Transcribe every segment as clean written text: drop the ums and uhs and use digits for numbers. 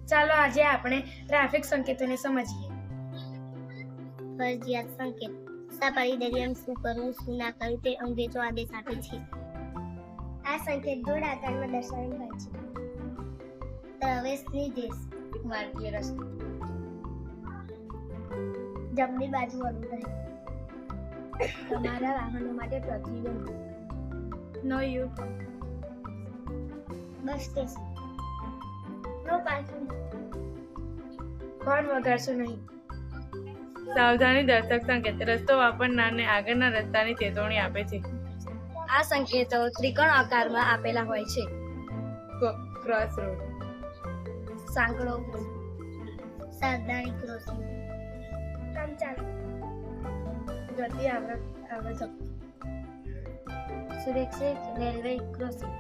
ચાલો આજે આપણે ટ્રાફિક સંકેતોને સમજીએ. ફરજિયાત સંકેત સફારી દરમિયાન શું કરવું શું ના કરવું તે અંગે જો આદેશ આપે છે. આ સંકેત ગોળ આકારમાં દર્શાવેલ હોય છે. પ્રવેશ નિર્દેશ માર્ગીય રસ્તો જમણી બાજુ વળવું રહે. તમારા વાહનો માટે પ્રતિબંધ. No U bus station no parking. Horn વગાડશો નહીં. સાવધાની દર્શક સંકેત રસ્તો વાપરનારને આગળના રસ્તાની ચેતવણી આપે છે. આ સંકેતો ત્રિકોણ આકારમાં આપેલા હોય છે. ક્રોસ રોડ સાંકડો પુલ સાવધાની ક્રોસિંગ ગતિ આવશ્યક. સુરક્ષિત રેલવે ક્રોસિંગ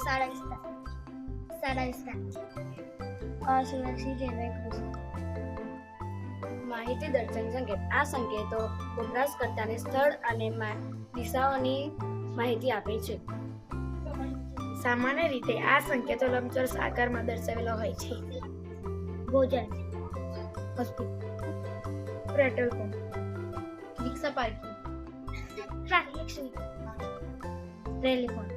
શાળા વિસ્તાર અસુરક્ષિત રેલવે ક્રોસિંગ. માહિતી દર્શન સંકેત આ સંકેતો વપરાશકર્તાને સ્થળ અને દિશાઓની માહિતી આપે છે. સામાન્ય રીતે આ સંકેતો લંબચોરસ આકારમાં દર્શાવેલા હોય છે. ભોજન હોસ્પિટલ, પેટ્રોલ પંપ, રિક્ષા પાર્કિંગ ટ્રાફિક સિગ્નલ ટેલિફોન